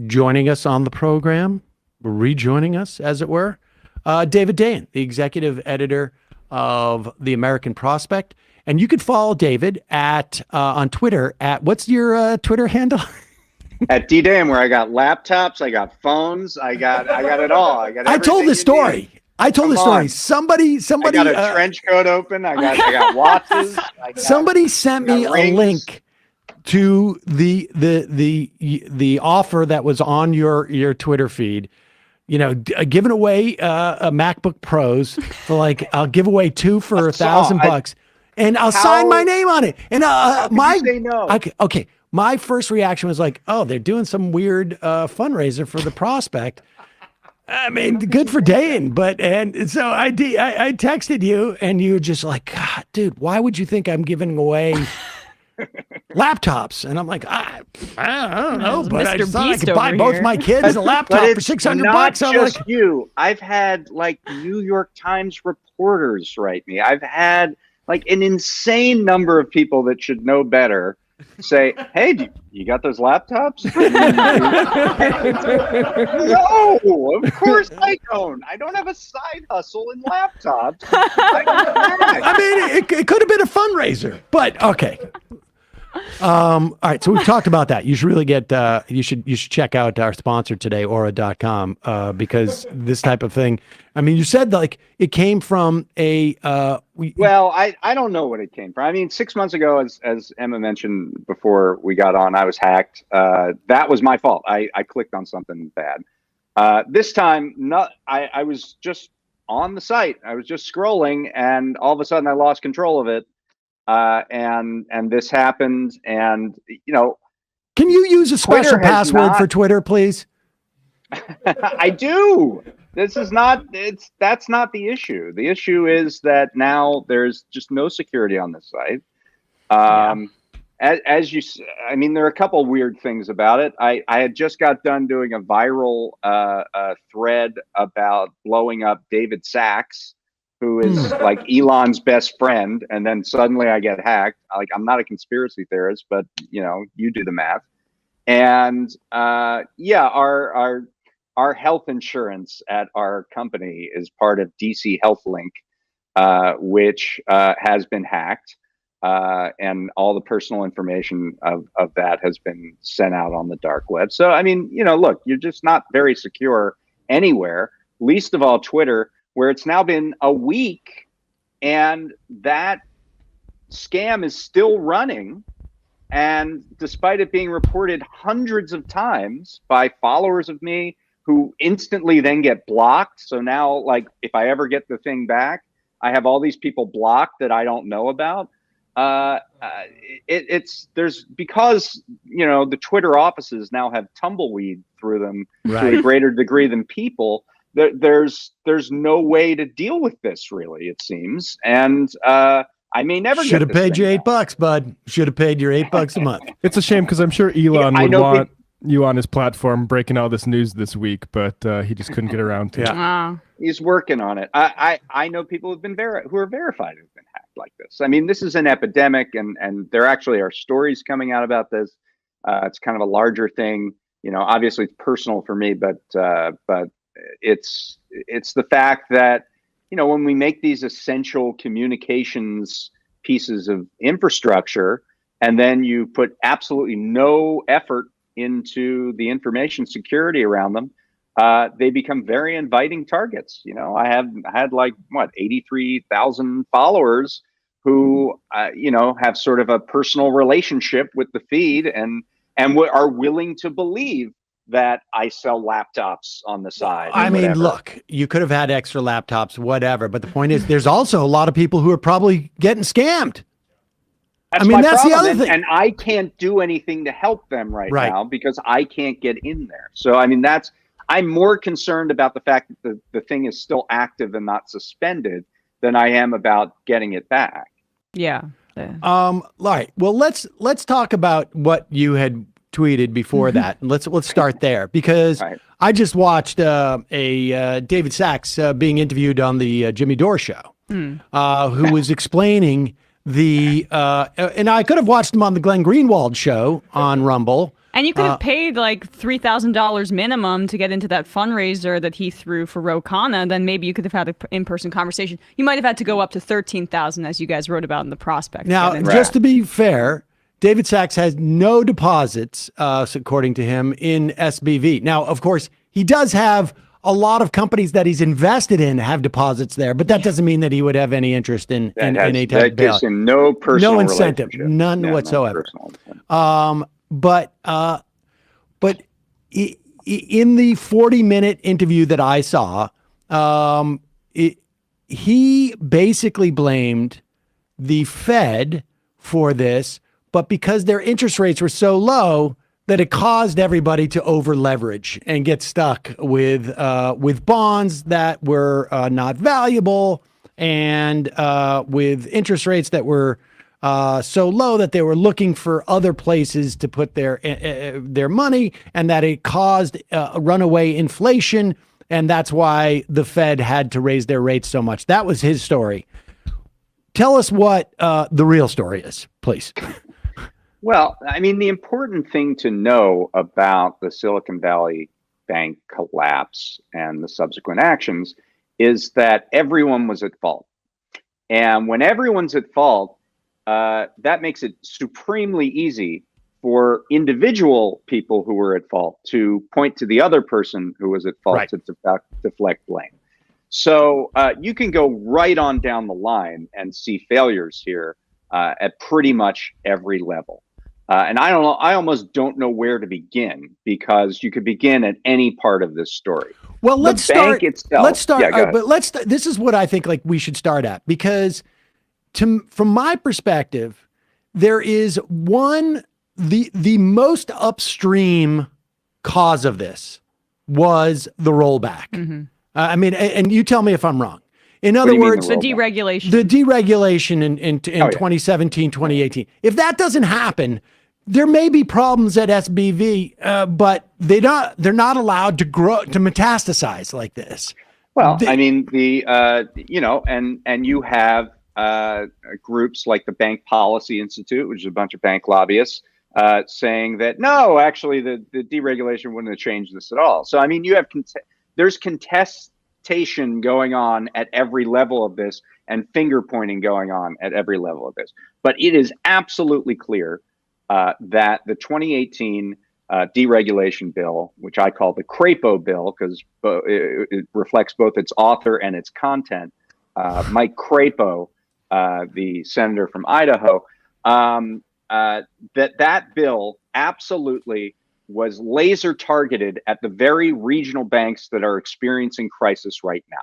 joining us on the program, rejoining us, as it were, David Dayen, the executive editor of The American Prospect. And you could follow David at on Twitter at, what's your Twitter handle? At D-Dayen, where I got laptops, I got phones, I got it all. I told the story. Somebody. I got a trench coat open. I got watches. Somebody sent me a link to the offer that was on your Twitter feed. You know, giving away a MacBook Pros for like, I'll give away 2 for $1,000, and I'll sign my name on it. And you say no? Okay. My first reaction was like, oh, they're doing some weird fundraiser for the Prospect. I mean, good for Dayen, and so I texted you, and you were just like, God, dude, why would you think I'm giving away laptops? And I'm like, I don't know, but I thought I could buy both my kids a laptop for $600. Not just you. I've had like New York Times reporters write me. I've had like an insane number of people that should know better say, hey, you got those laptops? No, of course I don't. I don't have a side hustle in laptops. I mean, it could have been a fundraiser, but okay. All right, so we've talked about that. You should really get you should check out our sponsor today, aura.com, because this type of thing, I mean, you said like it came from a well, I don't know what it came from. I mean, 6 months ago, as Emma mentioned before we got on, I was hacked. That was my fault. I clicked on something bad. This time, I was just on the site. I was just scrolling, and all of a sudden I lost control of it. And this happened, and you know, can you use a special password for Twitter, please? I do. That's not the issue. The issue is that now there's just no security on this site. As you, I mean, there are a couple weird things about it. I had just got done doing a viral thread about blowing up David Sachs, who is like Elon's best friend, and then suddenly I get hacked. Like, I'm not a conspiracy theorist, but you know, you do the math. And yeah, our health insurance at our company is part of DC HealthLink, which has been hacked, and all the personal information of that has been sent out on the dark web. So I mean, you know, look, you're just not very secure anywhere, least of all Twitter, where it's now been a week and that scam is still running. And despite it being reported hundreds of times by followers of me who instantly then get blocked. So now, like, if I ever get the thing back, I have all these people blocked that I don't know about. There's because, you know, the Twitter offices now have tumbleweed through them to a greater degree than people. There's no way to deal with this, really, it seems. And I may never should have paid you $8, bud. Should have paid your $8 a month. It's a shame because I'm sure Elon would want you on his platform breaking all this news this week, but he just couldn't get around to it. He's working on it. I know people who've been who are verified who've been hacked like this. I mean, this is an epidemic, and there actually are stories coming out about this. It's kind of a larger thing. You know, obviously it's personal for me, but it's the fact that, you know, when we make these essential communications pieces of infrastructure, and then you put absolutely no effort into the information security around them, they become very inviting targets. You know, I had like 83,000 followers who, you know, have sort of a personal relationship with the feed and are willing to believe that I sell laptops on the side. I mean, look, you could have had extra laptops, whatever. But the point is, there's also a lot of people who are probably getting scammed. That's the other thing. And I can't do anything to help them right now because I can't get in there. So, I mean, I'm more concerned about the fact that the thing is still active and not suspended than I am about getting it back. Yeah. All right. Well, let's talk about what you had tweeted before that. And let's start there, because I just watched a David Sachs being interviewed on the Jimmy Dore show, who was explaining and I could have watched him on the Glenn Greenwald show on Rumble, And you could have paid like $3,000 minimum to get into that fundraiser that he threw for Ro Khanna. Then maybe you could have had an in-person conversation. You might have had to go up to $13,000, as you guys wrote about in the prospect. Now, just to be fair, David Sachs has no deposits, according to him, in SBV. Now, of course, he does have a lot of companies that he's invested in have deposits there, but that doesn't mean that he would have any interest in a type of bailout. That gives him no personal incentive, none whatsoever. But in the 40-minute interview that I saw, he basically blamed the Fed for this, but because their interest rates were so low that it caused everybody to over leverage and get stuck with bonds that were not valuable and with interest rates that were so low that they were looking for other places to put their money, and that it caused runaway inflation, and that's why the Fed had to raise their rates so much. That was his story. Tell us what the real story is, please. Well, I mean, the important thing to know about the Silicon Valley Bank collapse and the subsequent actions is that everyone was at fault. And when everyone's at fault, that makes it supremely easy for individual people who were at fault to point to the other person who was at fault to deflect blame. So you can go right on down the line and see failures here at pretty much every level. And I don't know, I almost don't know where to begin, because you could begin at any part of this story. Well, let's start. Yeah, but this is what I think like we should start at, because from my perspective, there is the most upstream cause of this was the rollback. Mm-hmm. I mean, and you tell me if I'm wrong. In other words, the deregulation. The deregulation in 2017, 2018. If that doesn't happen, there may be problems at SBV, but they're not allowed to grow, to metastasize like this. Well, I mean, and you have groups like the Bank Policy Institute, which is a bunch of bank lobbyists, saying that no, actually, the deregulation wouldn't have changed this at all. So, I mean, you have there's contestation going on at every level of this, and finger pointing going on at every level of this. But it is absolutely clear that the 2018 deregulation bill, which I call the Crapo bill because it reflects both its author and its content, Mike Crapo, the senator from Idaho, that bill absolutely was laser targeted at the very regional banks that are experiencing crisis right now.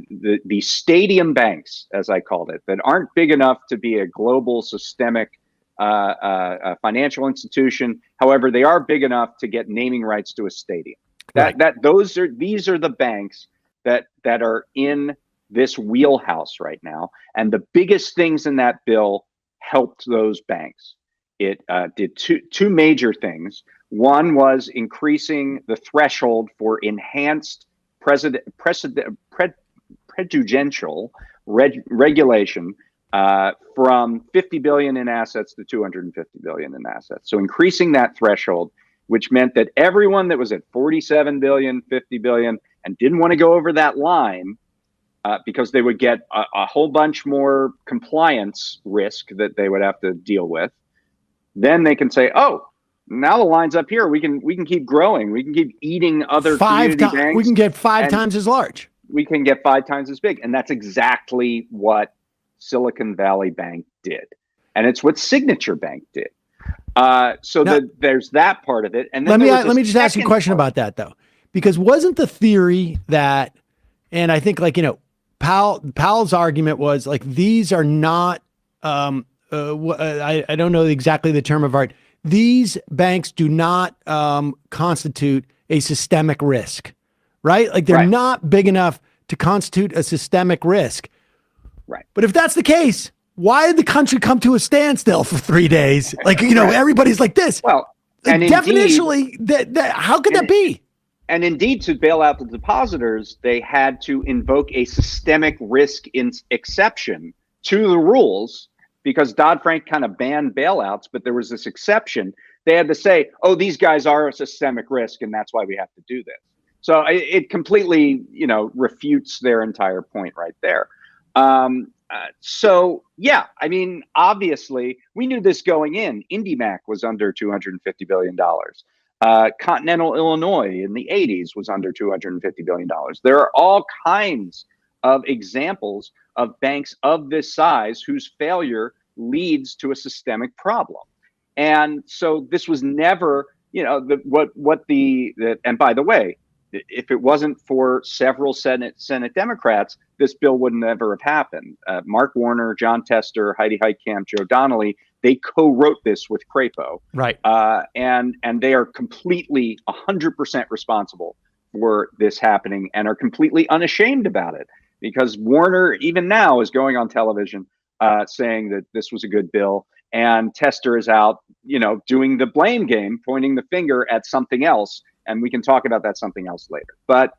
The stadium banks, as I called it, that aren't big enough to be a global systemic financial institution. However, they are big enough to get naming rights to a stadium. These are the banks that are in this wheelhouse right now. And the biggest things in that bill helped those banks. It did two major things. One was increasing the threshold for enhanced prejudicial regulation from 50 billion in assets to 250 billion in assets. So increasing that threshold, which meant that everyone that was at 47 billion, 50 billion, and didn't want to go over that line because they would get a whole bunch more compliance risk that they would have to deal with, then they can say, oh, now the line's up here. We can keep growing. We can keep eating other community banks. We can get five times as large. We can get 5 times as big. And that's exactly what Silicon Valley Bank did. And it's what Signature Bank did. There's that part of it. And then let me just ask you a question about that, though, because wasn't the theory that, and I think Powell's argument was like, these are not, I don't know exactly the term of art. These banks do not constitute a systemic risk, right? Like they're not big enough to constitute a systemic risk. Right. But if that's the case, why did the country come to a standstill for 3 days? Like, everybody's like this. Well, and definitionally, how could that be? And indeed, to bail out the depositors, they had to invoke a systemic risk exception to the rules, because Dodd-Frank kind of banned bailouts, but there was this exception They had to say, oh, these guys are a systemic risk, and that's why we have to do this. So it completely, refutes their entire point right there. So, yeah, I mean, obviously, we knew this going in. IndyMac was under $250 billion. Continental Illinois in the 80s was under $250 billion. There are all kinds of examples of banks of this size whose failure leads to a systemic problem. And so this was never, and by the way, if it wasn't for several Senate Democrats, this bill would never have happened. Mark Warner, John Tester, Heidi Heitkamp, Joe Donnelly, they co-wrote this with Crapo. Right. And they are completely 100% responsible for this happening and are completely unashamed about it, because Warner, even now, is going on television saying that this was a good bill. And Tester is out, doing the blame game, pointing the finger at something else. And we can talk about that something else later. But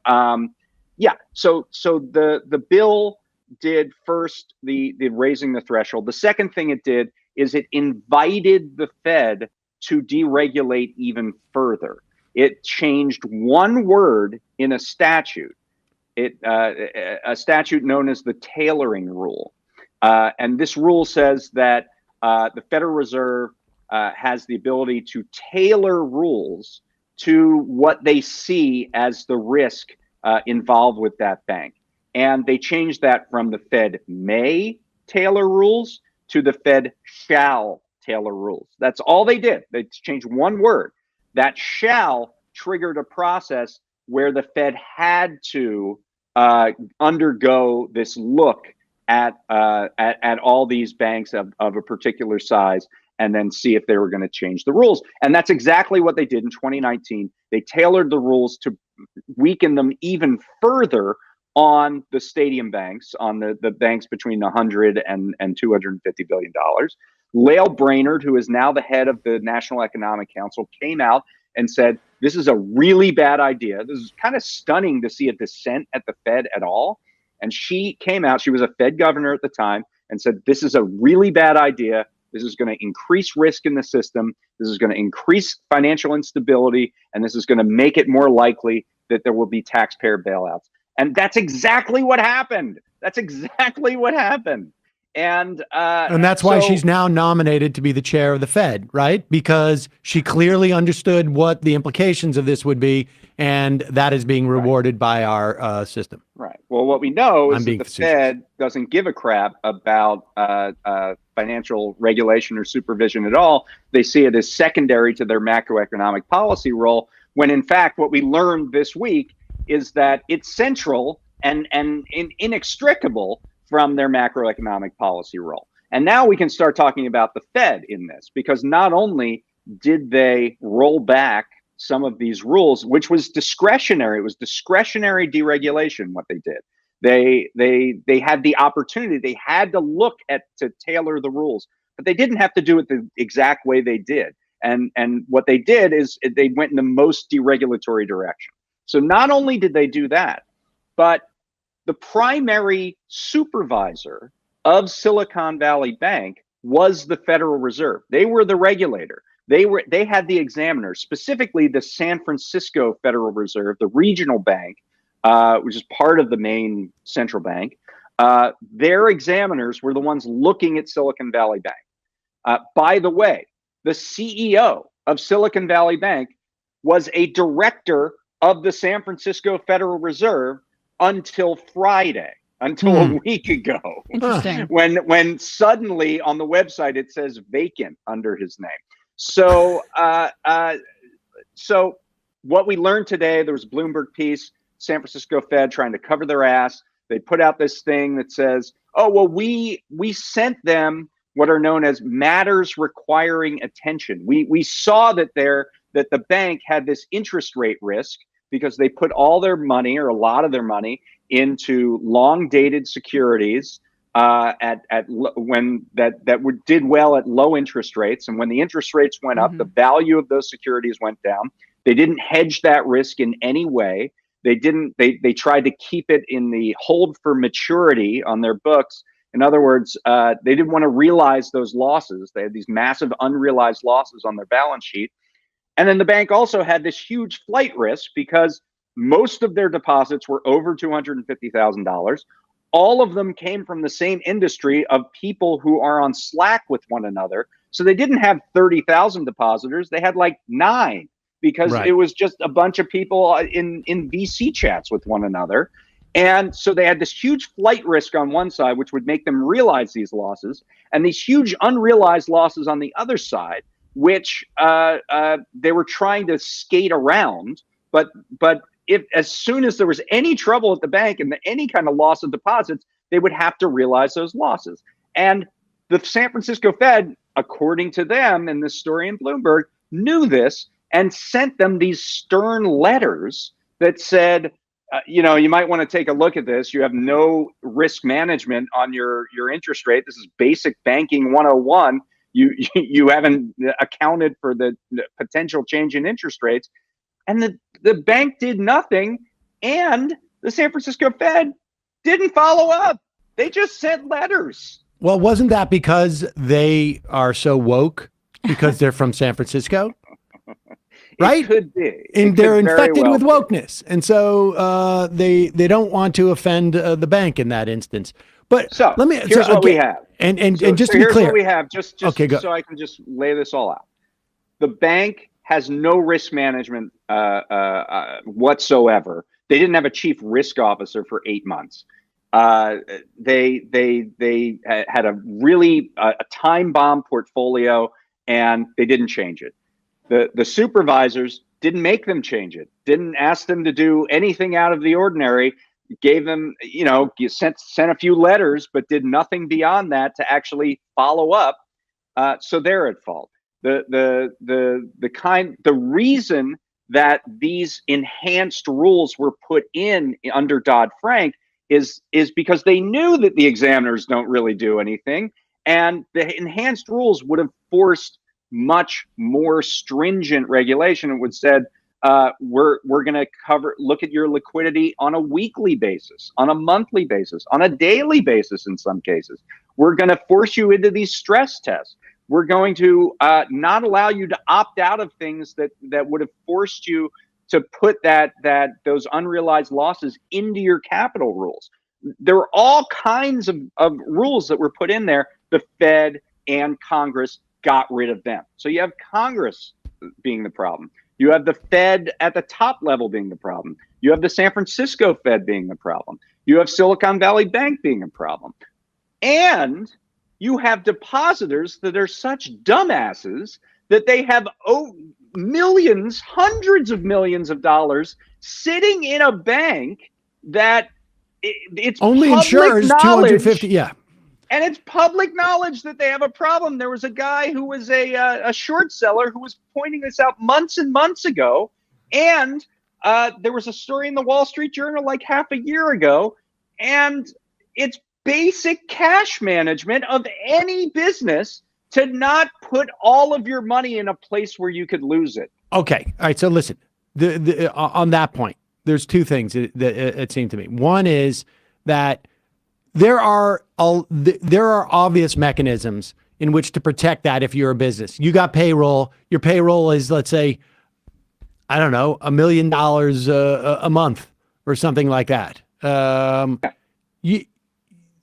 so the bill did first the raising the threshold. The second thing it did is it invited the Fed to deregulate even further. It changed one word in a statute, a statute known as the tailoring rule. And this rule says that the Federal Reserve has the ability to tailor rules to what they see as the risk involved with that bank. And they changed that from the Fed may tailor rules to the Fed shall tailor rules. That's all they did. They changed one word. That shall triggered a process where the Fed had to undergo this look at all these banks of a particular size, and then see if they were going to change the rules. And that's exactly what they did in 2019. They tailored the rules to weaken them even further on the stadium banks, on the banks between $100 and $250 billion. Lael Brainerd, who is now the head of the National Economic Council, came out and said, this is a really bad idea. This is kind of stunning to see a dissent at the Fed at all. And she came out, she was a Fed governor at the time, and said, this is a really bad idea. This is going to increase risk in the system. This is going to increase financial instability. And this is going to make it more likely that there will be taxpayer bailouts. And that's exactly what happened. That's exactly what happened. And that's why she's now nominated to be the chair of the Fed, right? Because she clearly understood what the implications of this would be, and that is being rewarded by our system. Right. Well, what we know is that the Fed doesn't give a crap about financial regulation or supervision at all. They see it as secondary to their macroeconomic policy role, when in fact what we learned this week is that it's central and inextricable from their macroeconomic policy role. And now we can start talking about the Fed in this, because not only did they roll back some of these rules, which was discretionary, it was discretionary deregulation what they did. They had the opportunity, they had to look to tailor the rules, but they didn't have to do it the exact way they did. And what they did is they went in the most deregulatory direction. So not only did they do that, but the primary supervisor of Silicon Valley Bank was the Federal Reserve. They were the regulator. They had the examiners, specifically the San Francisco Federal Reserve, the regional bank, which is part of the main central bank. Their examiners were the ones looking at Silicon Valley Bank. By the way, the CEO of Silicon Valley Bank was a director of the San Francisco Federal Reserve until Friday, until a week ago. Interesting. When suddenly on the website it says vacant under his name. So so what we learned today, there was a Bloomberg piece, San Francisco Fed trying to cover their ass. They put out this thing that says, oh, well, we sent them what are known as matters requiring attention. We saw that the bank had this interest rate risk because they put all their money, or a lot of their money, into long dated securities did well at low interest rates. And when the interest rates went up, the value of those securities went down. They didn't hedge that risk in any way. They tried to keep it in the hold for maturity on their books. In other words, they didn't want to realize those losses. They had these massive unrealized losses on their balance sheet. And then the bank also had this huge flight risk because most of their deposits were over $250,000. All of them came from the same industry of people who are on Slack with one another. So they didn't have 30,000 depositors. They had like 9 because it was just a bunch of people in VC chats with one another. And so they had this huge flight risk on one side, which would make them realize these losses, and these huge unrealized losses on the other side, which they were trying to skate around. But if as soon as there was any trouble at the bank and any kind of loss of deposits, they would have to realize those losses. And the San Francisco Fed, according to them in this story in Bloomberg, knew this and sent them these stern letters that said, you might want to take a look at this. You have no risk management on your interest rate. This is basic banking 101. You haven't accounted for the potential change in interest rates. And the bank did nothing. And the San Francisco Fed didn't follow up. They just sent letters. Well, wasn't that because they are so woke because they're from San Francisco? Right? It could be. And they're infected with wokeness. And so they don't want to offend the bank in that instance. But so let me here's what we have. And just to be clear. Here's what we have, just okay, so I can just lay this all out. The bank has no risk management whatsoever. They didn't have a chief risk officer for 8 months. They had a really a time bomb portfolio, and they didn't change it. The supervisors didn't make them change it, didn't ask them to do anything out of the ordinary, gave them, sent a few letters, but did nothing beyond that to actually follow up. So they're at fault. The reason that these enhanced rules were put in under Dodd-Frank is because they knew that the examiners don't really do anything, and the enhanced rules would have forced much more stringent regulation. It would said, we're going to look at your liquidity on a weekly basis, on a monthly basis, on a daily basis. In some cases, we're going to force you into these stress tests. We're going to not allow you to opt out of things that would have forced you to put those unrealized losses into your capital rules. There were all kinds of rules that were put in there. The Fed and Congress got rid of them. So you have Congress being the problem. You have the Fed at the top level being the problem. You have the San Francisco Fed being the problem. You have Silicon Valley Bank being a problem. And you have depositors that are such dumbasses that they have millions, hundreds of millions of dollars sitting in a bank that it's only insures 250. Yeah. And it's public knowledge that they have a problem. There was a guy who was a short seller who was pointing this out months and months ago. And there was a story in the Wall Street Journal like half a year ago. And it's basic cash management of any business to not put all of your money in a place where you could lose it. Okay. All right. So listen, on that point, there's two things that it seemed to me. One is that there are obvious mechanisms in which to protect that if you're a business. You got payroll. Your payroll is, let's say, I don't know, $1 million a month or something like that.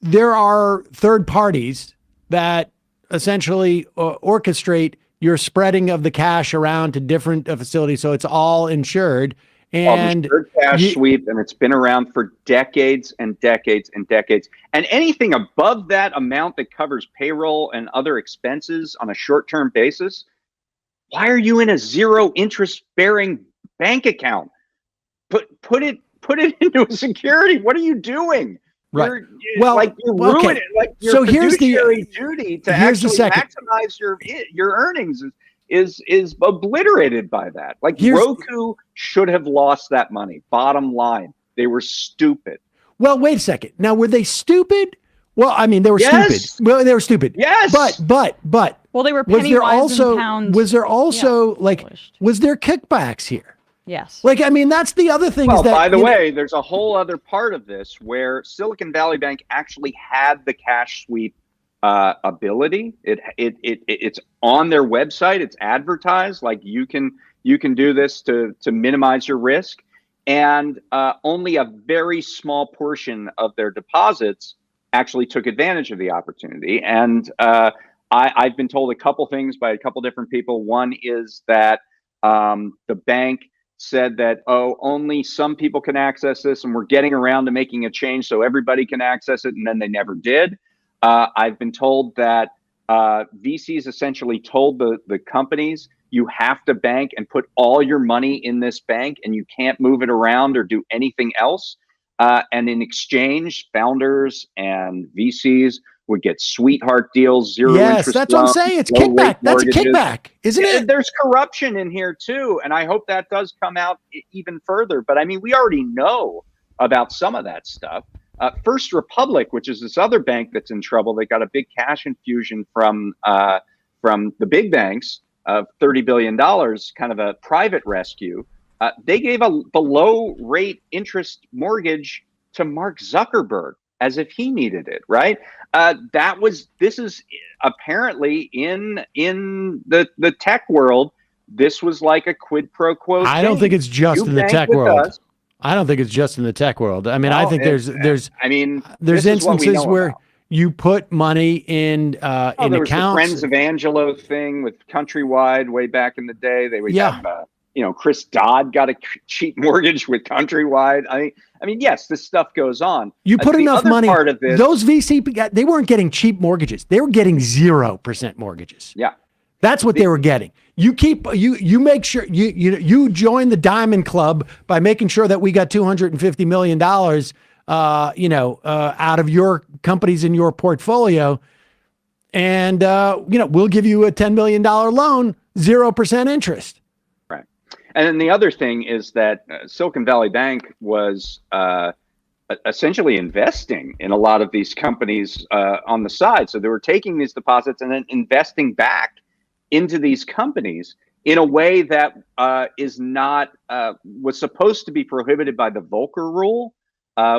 There are third parties that essentially orchestrate your spreading of the cash around to different facilities, so it's all insured. And cash sweep, and it's been around for decades and decades and decades. And anything above that amount that covers payroll and other expenses on a short-term basis, why are you in a zero interest-bearing bank account? Put it into a security. What are you doing? Right. You're ruining it. Like your so here's the duty to actually maximize your earnings is obliterated by that. Like Roku should have lost that money. Bottom line, they were stupid. Well, wait a second. Now, were they stupid? Well, I mean, they were stupid. Well, they were stupid. Yes. But. Well, they were penny wise and pounds. Was there also was there kickbacks here? Yes. Like, I mean, that's the other thing. Well, is that, by the way, there's a whole other part of this where Silicon Valley Bank actually had the cash sweep ability. It's on their website. It's advertised like you can do this to minimize your risk, and only a very small portion of their deposits actually took advantage of the opportunity. And I've been told a couple things by a couple different people. One is that the bank said that, oh, only some people can access this, and we're getting around to making a change so everybody can access it, and then they never did. I've been told that VCs essentially told the companies, you have to bank and put all your money in this bank, and you can't move it around or do anything else. And in exchange, founders and VCs would get sweetheart deals, zero interest. That's what I'm saying. It's kickback. That's a kickback, isn't it? There's corruption in here too, and I hope that does come out even further. But I mean, we already know about some of that stuff. First Republic, which is this other bank that's in trouble, they got a big cash infusion from the big banks of $30 billion, kind of a private rescue. They gave a below rate interest mortgage to Mark Zuckerberg as if he needed it, right? This is apparently in the tech world. This was like a quid pro quo. I don't think it's just in the tech world. I don't think it's just in the tech world. I mean, I think there's instances where you put money in there accounts. Was the Friends of Angelo thing with Countrywide way back in the day. They would have, Chris Dodd got a cheap mortgage with Countrywide. I mean, yes, this stuff goes on. You put enough money. Part of this, those VC, they weren't getting cheap mortgages. They were getting 0% mortgages. Yeah. That's what they were getting. You make sure you join the Diamond Club by making sure that we got $250 million, out of your companies in your portfolio, and we'll give you a $10 million loan, 0% interest. Right. And then the other thing is that Silicon Valley Bank was essentially investing in a lot of these companies on the side. So they were taking these deposits and then investing back into these companies in a way that was supposed to be prohibited by the Volcker rule,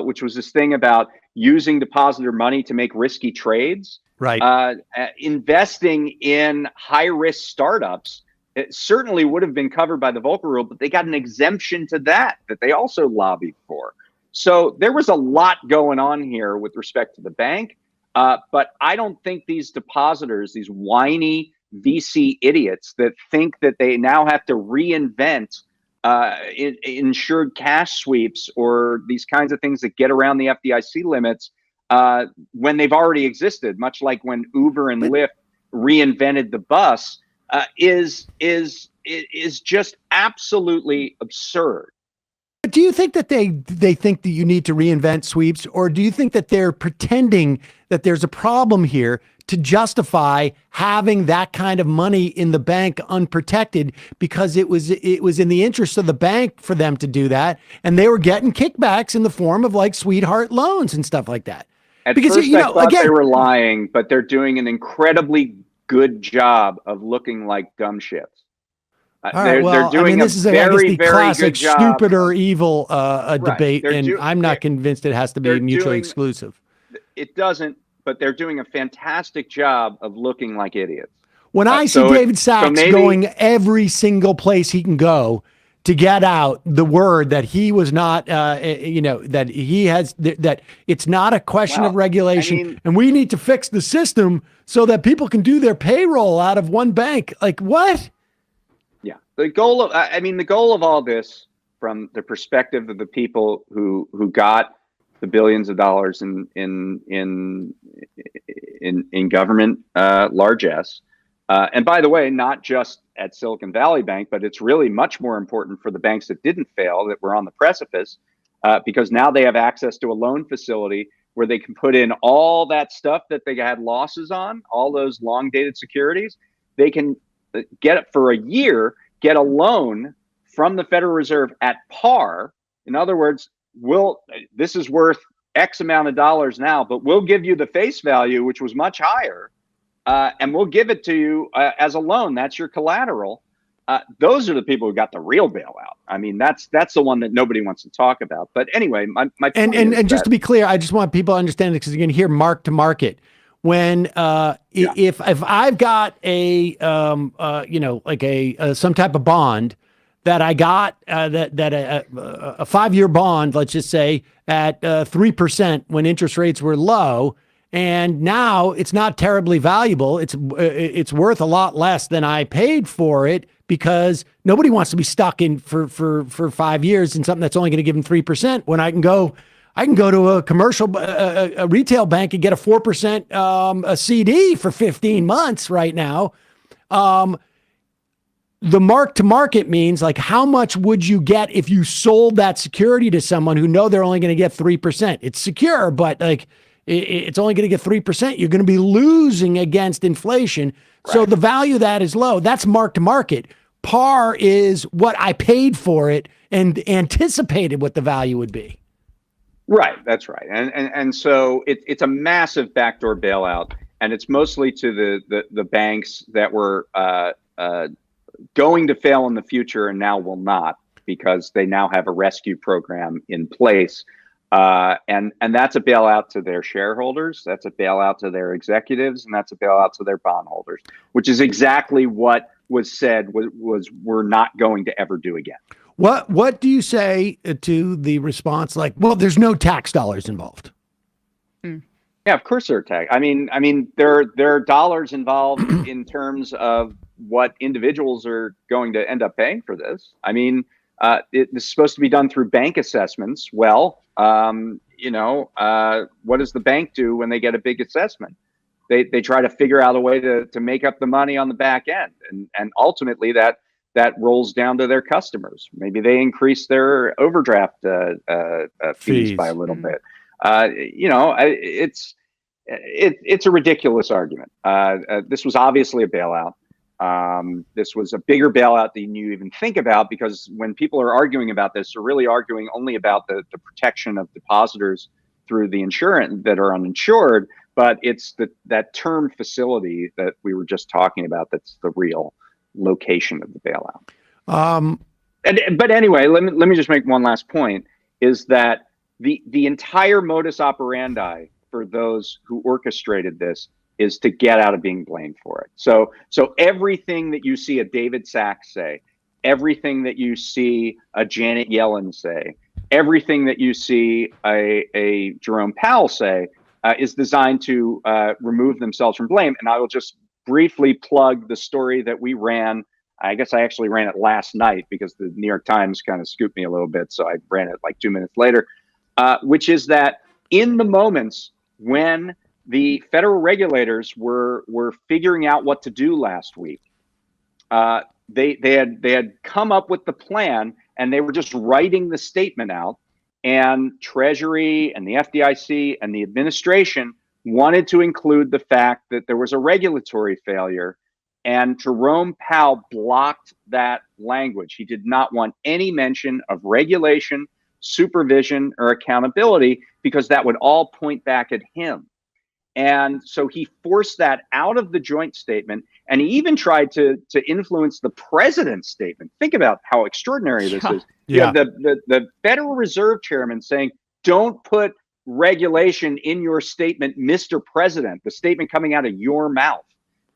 which was this thing about using depositor money to make risky trades. Right. Investing in high-risk startups, it certainly would have been covered by the Volcker rule, but they got an exemption to that they also lobbied for. So there was a lot going on here with respect to the bank, but I don't think these depositors, these whiny VC idiots that think that they now have to reinvent insured cash sweeps or these kinds of things that get around the FDIC limits when they've already existed, much like when Uber and Lyft reinvented the bus, is just absolutely absurd. But do you think that they think that you need to reinvent sweeps, or do you think that they're pretending that there's a problem here to justify having that kind of money in the bank unprotected because it was in the interest of the bank for them to do that, and they were getting kickbacks in the form of like sweetheart loans and stuff like that? At first, I thought they were lying, but they're doing an incredibly good job of looking like dumb shits. They're doing this is the classic stupid or evil debate, and I'm not convinced it has to be mutually exclusive. It doesn't, but they're doing a fantastic job of looking like idiots. When I see David Sachs going every single place he can go to get out the word that he was not, that he has, that it's not a question of regulation, and we need to fix the system so that people can do their payroll out of one bank. Like what? Yeah, the goal of all this, from the perspective of the people who got the billions of dollars in government largesse, and by the way, not just at Silicon Valley Bank, but it's really much more important for the banks that didn't fail, that were on the precipice, because now they have access to a loan facility where they can put in all that stuff that they had losses on, all those long dated securities. They can get it for a year, get a loan from the Federal Reserve at par. In other words, this is worth X amount of dollars now, but we'll give you the face value, which was much higher, and we'll give it to you as a loan. That's your collateral. those are the people who got the real bailout. I mean, that's the one that nobody wants to talk about. But anyway, my point and just to be clear, I just want people to understand it, because you're going to hear mark to market. When if I've got a like a some type of bond that I got that a 5-year bond, let's just say at 3% when interest rates were low, and now it's not terribly valuable. It's worth a lot less than I paid for it, because nobody wants to be stuck in for 5 years in something that's only going to give them 3%, when I can go to a commercial, a retail bank and get a 4% a CD for 15 months right now. The mark to market means, like, how much would you get if you sold that security to someone who know they're only going to get 3%? It's secure, but like it's only going to get 3%. You're going to be losing against inflation. Right. So the value of that is low. That's mark to market. Par is what I paid for it and anticipated what the value would be. Right, that's right, and so it's a massive backdoor bailout, and it's mostly to the banks that were going to fail in the future and now will not, because they now have a rescue program in place, and that's a bailout to their shareholders, that's a bailout to their executives, and that's a bailout to their bondholders, which is exactly what was said was we're not going to ever do again. What do you say to the response, like, well, there's no tax dollars involved? Yeah, of course there are tax. I mean, there are dollars involved in terms of what individuals are going to end up paying for this. I mean, it's supposed to be done through bank assessments. Well, what does the bank do when they get a big assessment? They try to figure out a way to make up the money on the back end, and ultimately that rolls down to their customers. Maybe they increase their overdraft fees by a little bit. It's a ridiculous argument. This was obviously a bailout. This was a bigger bailout than you even think about, because when people are arguing about this, they're really arguing only about the protection of depositors through the insurance that are uninsured. But it's that term facility that we were just talking about that's the real location of the bailout. But anyway, let me just make one last point, is that the entire modus operandi for those who orchestrated this is to get out of being blamed for it. So everything that you see a David Sachs say, everything that you see a Janet Yellen say, everything that you see a Jerome Powell say is designed to remove themselves from blame. And I will just briefly plug the story that we ran. I guess I actually ran it last night because the New York Times kind of scooped me a little bit, so I ran it like 2 minutes later, which is that in the moments when the federal regulators were figuring out what to do last week, they had come up with the plan, and they were just writing the statement out, and Treasury and the FDIC and the administration wanted to include the fact that there was a regulatory failure, and Jerome Powell blocked that language. He did not want any mention of regulation, supervision, or accountability, because that would all point back at him. And so he forced that out of the joint statement, and he even tried to influence the president's statement. Think about how extraordinary this is. Yeah. You have the Federal Reserve Chairman saying, don't put regulation in your statement, Mr. President, the statement coming out of your mouth.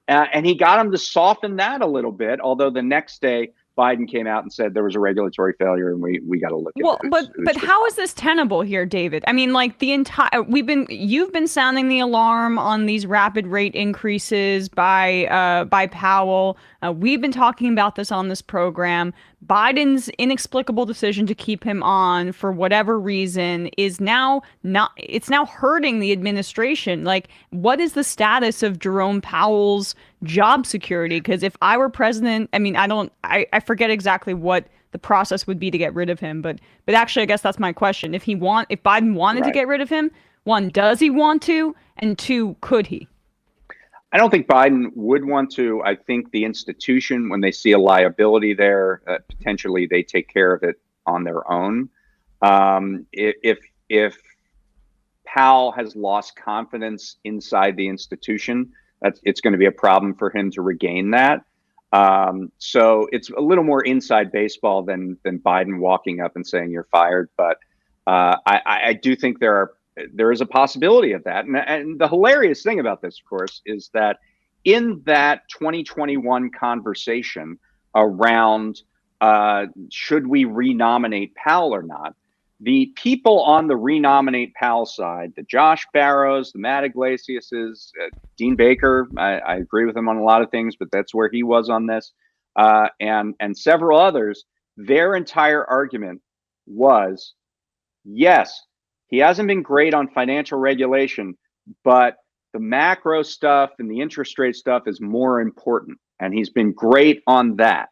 And he got him to soften that a little bit, although the next day Biden came out and said there was a regulatory failure, and we got to look at it. But how is this tenable here, David? I mean, like you've been sounding the alarm on these rapid rate increases by Powell. We've been talking about this on this program. Biden's inexplicable decision to keep him on for whatever reason is now hurting the administration. Like, what is the status of Jerome Powell's job security? Because if I were president, I mean, I forget exactly what the process would be to get rid of him, but actually, I guess that's my question. If Biden wanted to get rid of him, one, does he want to? And two, could he? I don't think Biden would want to. I think the institution, when they see a liability there, potentially they take care of it on their own. If Powell has lost confidence inside the institution, it's going to be a problem for him to regain that. So it's a little more inside baseball than Biden walking up and saying you're fired. But I do think there is a possibility of that. And the hilarious thing about this, of course, is that in that 2021 conversation around should we renominate Powell or not, the people on the renominate Powell side, the Josh Barrows, the Matt Iglesiases, Dean Baker, I agree with him on a lot of things, but that's where he was on this, and several others, their entire argument was, yes, he hasn't been great on financial regulation, but the macro stuff and the interest rate stuff is more important, and he's been great on that.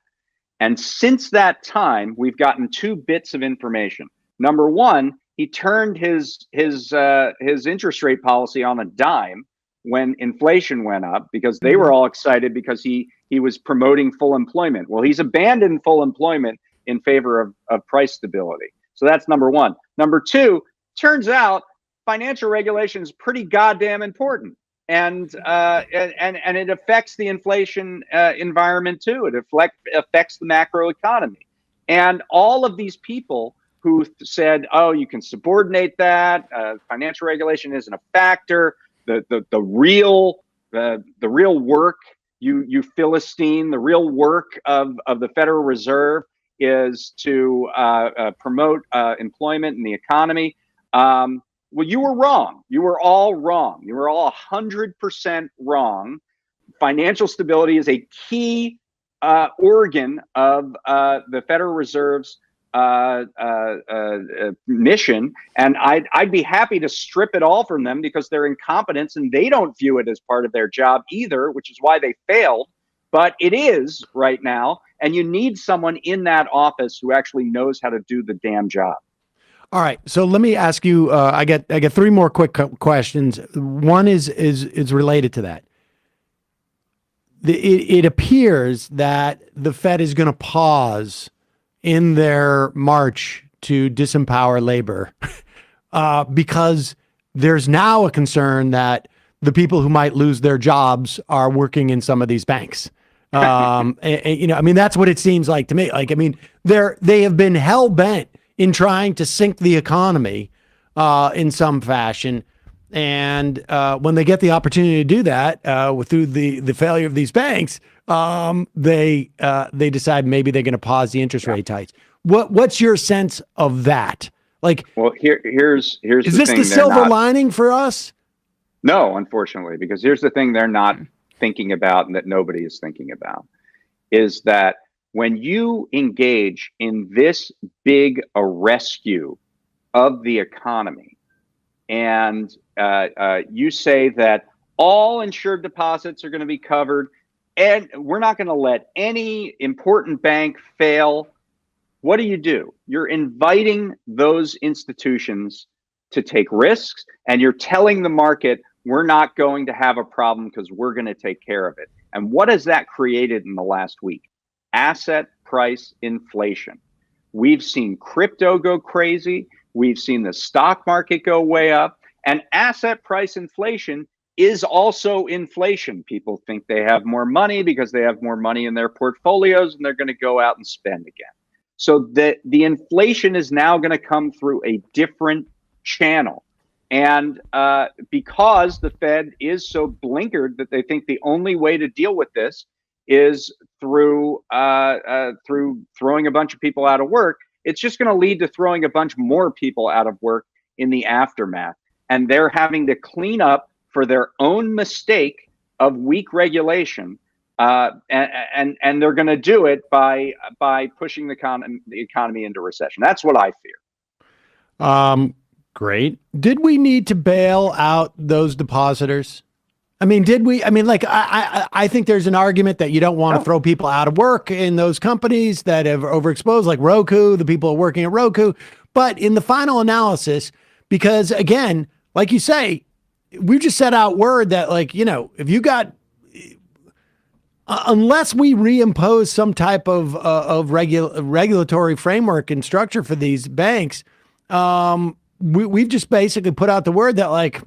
And since that time, we've gotten two bits of information. Number one, he turned his interest rate policy on a dime when inflation went up, because they were all excited because he was promoting full employment. Well, he's abandoned full employment in favor of price stability. So that's number one. Number two, turns out financial regulation is pretty goddamn important. And it affects the inflation environment too. It affects the macro economy. And all of these people who said, "Oh, you can subordinate that. Financial regulation isn't a factor. The real work, you Philistine, the real work of the Federal Reserve is to promote employment in the economy." Well, you were wrong. You were all wrong. You were all 100% wrong. Financial stability is a key organ of the Federal Reserve's mission, and I'd be happy to strip it all from them because they're incompetents and they don't view it as part of their job either, which is why they failed. But it is right now, and you need someone in that office who actually knows how to do the damn job. All right, so let me ask you. I get three more quick questions. One is related to that. It appears that the Fed is going to pause in their march to disempower labor because there's now a concern that the people who might lose their jobs are working in some of these banks. And, I mean, that's what it seems like to me. Like, I mean, they have been hell bent in trying to sink the economy in some fashion. And when they get the opportunity to do that through the failure of these banks, they decide maybe they're going to pause the interest rate hikes. What's your sense of that? Like, well, here's is this the silver lining for us? No, unfortunately, because here's the thing they're not thinking about, and that nobody is thinking about, is that when you engage in this big a rescue of the economy, and you say that all insured deposits are going to be covered, and we're not going to let any important bank fail, what do? You're inviting those institutions to take risks, and you're telling the market, we're not going to have a problem because we're going to take care of it. And what has that created in the last week? Asset price inflation. We've seen crypto go crazy. We've seen the stock market go way up. And asset price inflation is also inflation. People think they have more money because they have more money in their portfolios and they're going to go out and spend again. So the inflation is now going to come through a different channel. And because the Fed is so blinkered that they think the only way to deal with this is through throwing a bunch of people out of work, it's just going to lead to throwing a bunch more people out of work in the aftermath. And they're having to clean up for their own mistake of weak regulation. And they're going to do it by pushing the economy into recession. That's what I fear. Great. Did we need to bail out those depositors? I mean, did we? I mean, like, I think there's an argument that you don't want to throw people out of work in those companies that have overexposed, like Roku, the people working at Roku. But in the final analysis, because again, like you say, we just set out word that, like, if you got, unless we reimpose some type of regulatory framework and structure for these banks, we've just basically put out the word that, like,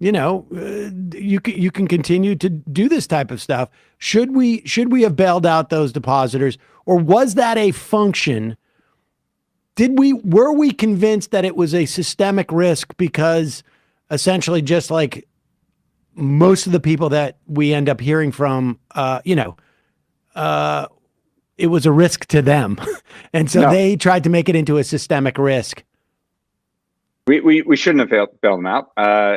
you can continue to do this type of stuff. Should we have bailed out those depositors, or was that a function? Were we convinced that it was a systemic risk because essentially just like most of the people that we end up hearing from, it was a risk to them. And so they tried to make it into a systemic risk. We shouldn't have bailed them out,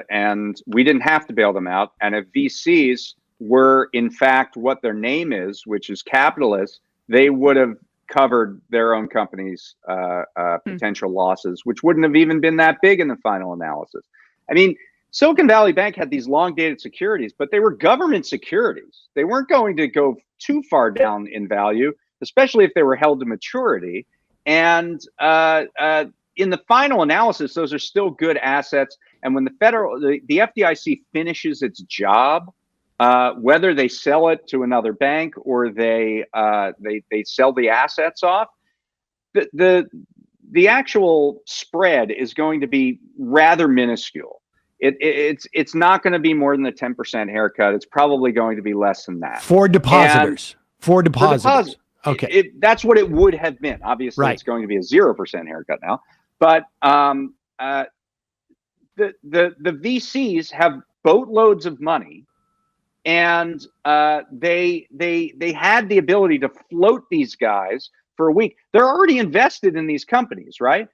and we didn't have to bail them out. And if VCs were in fact what their name is, which is capitalists, they would have covered their own company's potential losses, which wouldn't have even been that big in the final analysis. I mean, Silicon Valley Bank had these long-dated securities, but they were government securities. They weren't going to go too far down in value, especially if they were held to maturity. And in the final analysis, those are still good assets. And when the FDIC finishes its job, whether they sell it to another bank or they sell the assets off, the actual spread is going to be rather minuscule. It's not going to be more than the 10% haircut. It's probably going to be less than that for depositors. Okay, that's what it would have been. Obviously, It's going to be a 0% haircut now. But the VCs have boatloads of money, and they had the ability to float these guys for a week. They're already invested in these companies, right?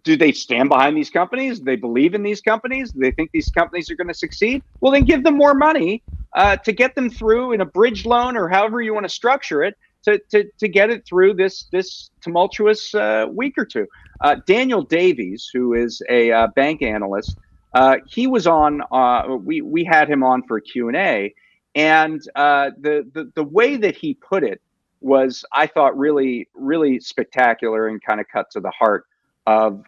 Do they stand behind these companies? Do they believe in these companies? Do they think these companies are going to succeed? Well, then give them more money to get them through in a bridge loan or however you want to structure it to get it through this tumultuous week or two. Daniel Davies, who is a bank analyst, he was on. We had him on for a Q&A, and the way that he put it was, I thought, really, really spectacular and kind of cut to the heart of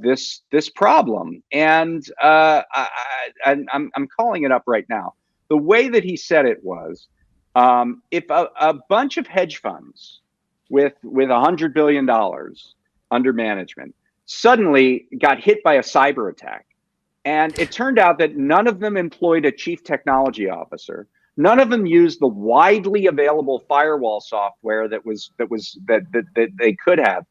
this problem. And I'm calling it up right now. The way that he said it was, if a bunch of hedge funds with $100 billion under management suddenly got hit by a cyber attack, and it turned out that none of them employed a chief technology officer, none of them used the widely available firewall software that they could have,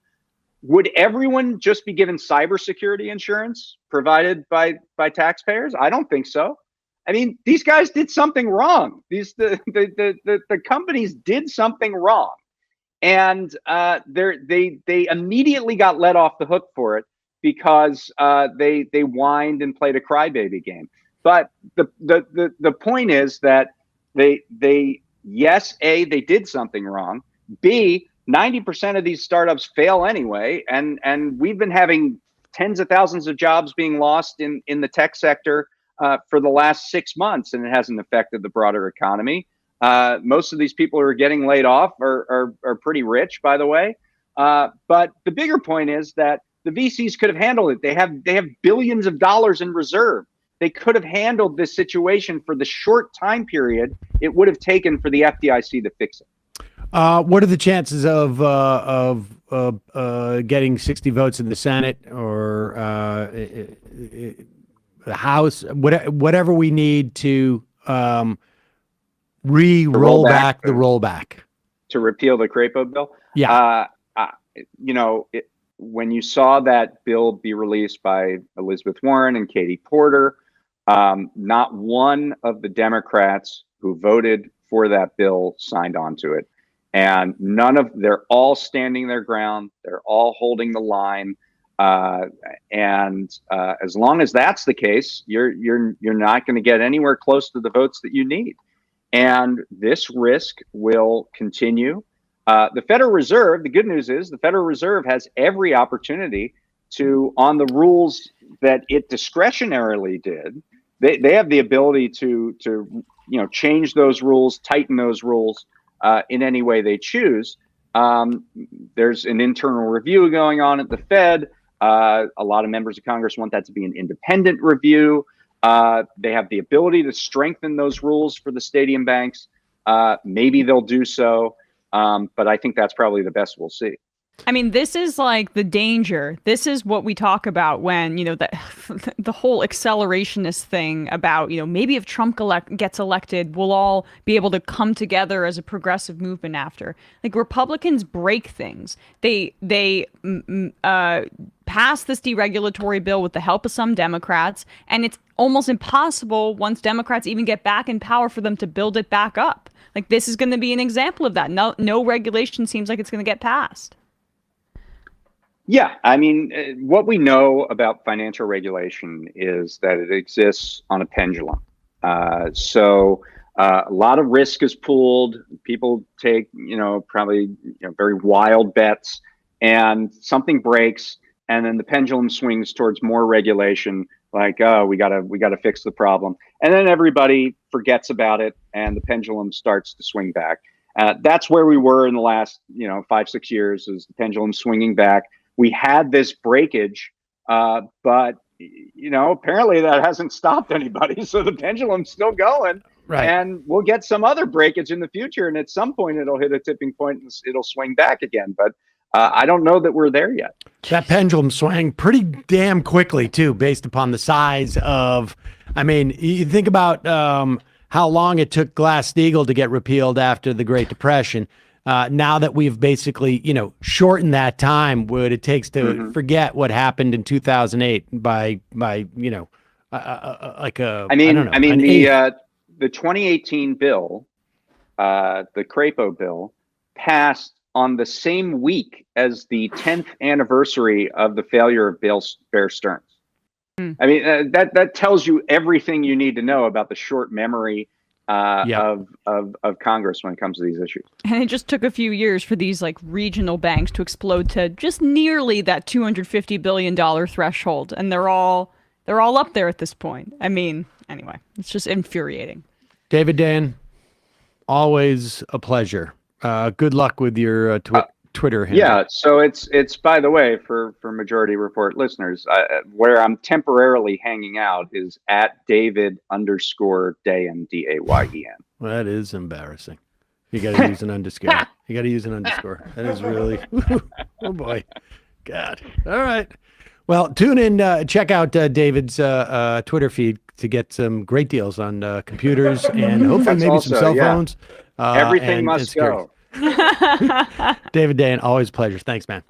would everyone just be given cybersecurity insurance provided by taxpayers? I don't think so. I mean, these guys did something wrong. The companies did something wrong, and they immediately got let off the hook for it because they whined and played a crybaby game. But the point is that they did something wrong. B, 90% of these startups fail anyway, and we've been having tens of thousands of jobs being lost in the tech sector for the last 6 months, and it hasn't affected the broader economy. Most of these people who are getting laid off are pretty rich, by the way. But the bigger point is that the VCs could have handled it. They have billions of dollars in reserve. They could have handled this situation for the short time period it would have taken for the FDIC to fix it. What are the chances of getting 60 votes in the Senate or the House, whatever we need to roll back the rollback to repeal the Crapo bill? Yeah. When you saw that bill be released by Elizabeth Warren and Katie Porter, not one of the Democrats who voted for that bill signed on to it. And they're all standing their ground. They're all holding the line. And as long as that's the case, you're not going to get anywhere close to the votes that you need. And this risk will continue. The Federal Reserve, the good news is the Federal Reserve has every opportunity to, on the rules that it discretionarily did, they have the ability to change those rules, tighten those rules in any way they choose. There's an internal review going on at the Fed. A lot of members of Congress want that to be an independent review. They have the ability to strengthen those rules for the stadium banks. Maybe they'll do so. But I think that's probably the best we'll see. I mean, this is like the danger. This is what we talk about when, the whole accelerationist thing about, maybe if Trump gets elected, we'll all be able to come together as a progressive movement after. Like, Republicans break things. They pass this deregulatory bill with the help of some Democrats, and it's almost impossible once Democrats even get back in power for them to build it back up. Like, this is going to be an example of that. No regulation seems like it's going to get passed. Yeah, I mean, what we know about financial regulation is that it exists on a pendulum. So a lot of risk is pooled. People take, probably very wild bets, and something breaks, and then the pendulum swings towards more regulation. Like, oh, we gotta fix the problem, and then everybody forgets about it, and the pendulum starts to swing back. That's where we were in the last, 5-6 years, is the pendulum swinging back. We had this breakage, but apparently that hasn't stopped anybody. So the pendulum's still going, right? And we'll get some other breakage in the future, and at some point it'll hit a tipping point and it'll swing back again. But I don't know that we're there yet. That pendulum swang pretty damn quickly too, based upon the size of. I mean, you think about how long it took Glass-Steagall to get repealed after the Great Depression. Now that we've basically, shortened that time, what it takes to forget what happened in 2008 by like a. I mean, the 2018 bill, the Crapo bill, passed on the same week as the 10th anniversary of the failure of Bear Stearns. I mean, that tells you everything you need to know about the short memory of Congress when it comes to these issues. And it just took a few years for these regional banks to explode to just nearly that $250 billion threshold. And they're all up there at this point. I mean, anyway, it's just infuriating. David Dayen, always a pleasure. Good luck with your Twitter handle. Yeah, so it's by the way, for Majority Report listeners, where I'm temporarily hanging out is at David_Dayen, Dayen. Well, that is embarrassing. You got to use an underscore. You got to use an underscore. That is really, oh boy, God. All right. Well, tune in, check out David's Twitter feed to get some great deals on computers and hopefully maybe some cell phones. Everything must go. David Dayen, always a pleasure. Thanks, man.